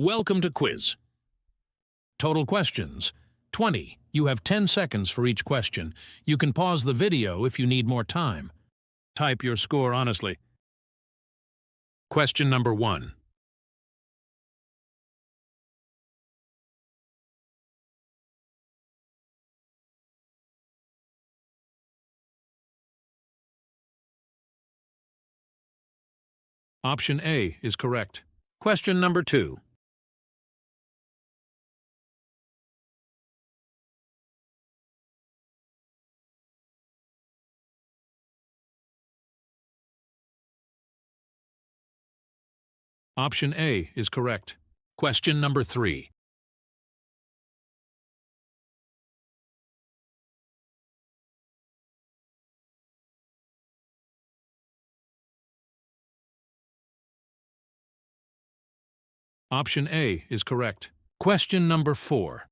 Welcome to quiz. Total questions, 20. You have 10 seconds for each question. You can pause the video if you need more time. Type your score honestly. Question number 1. Option A is correct. Question number 2. Option A is correct. Question number 3. Option A is correct. Question number 4.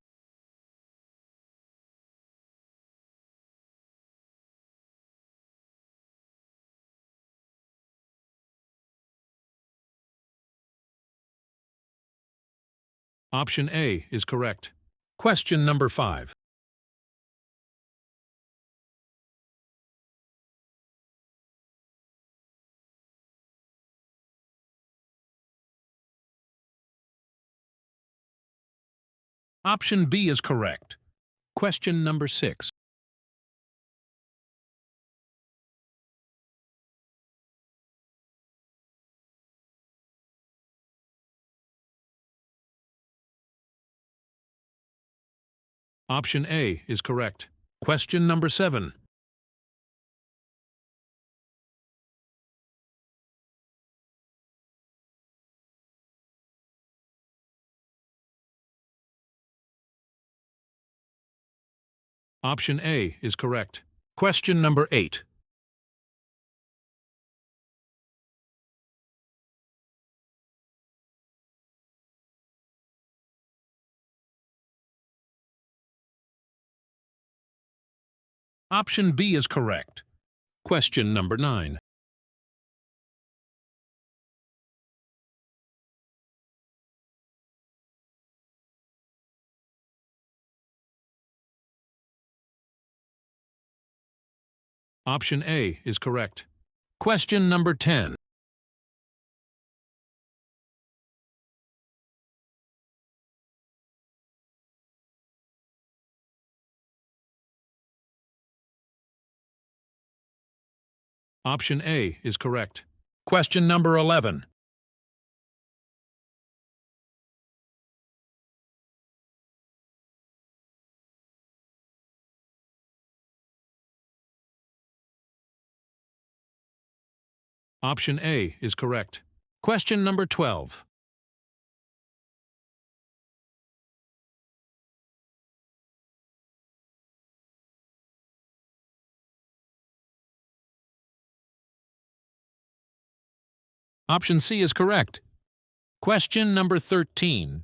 Option A is correct. Question number 5. Option B is correct. Question number 6. Option A is correct. Question number 7. Option A is correct. Question number 8. Option B is correct. Question number 9. Option A is correct. Question number 10. Option A is correct. Question number 11. Option A is correct. Question number 12. Option C is correct. Question number 13.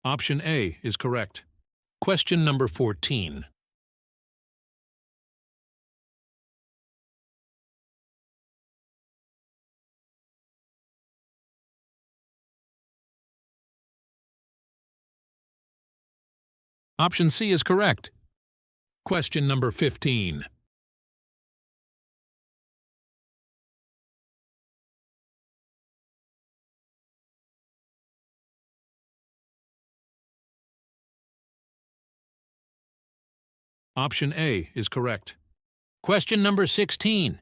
Option A is correct. Question number 14. Option C is correct. Question number 15. Option A is correct. Question number 16.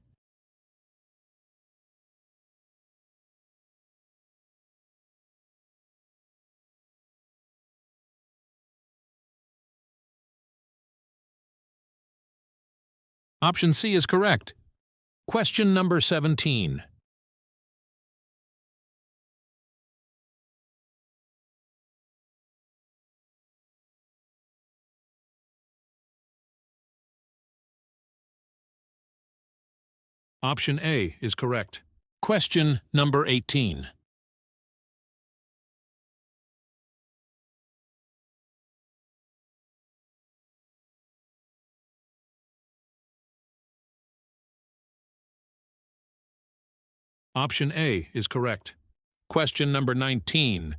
Option C is correct. Question number 17. Option A is correct. Question number 18. Option A is correct. Question number 19.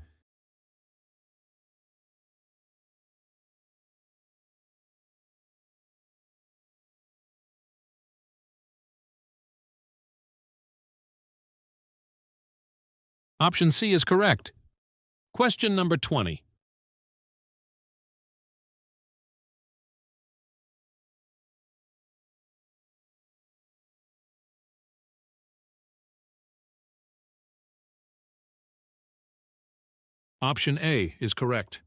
Option C is correct. Question number 20. Option A is correct.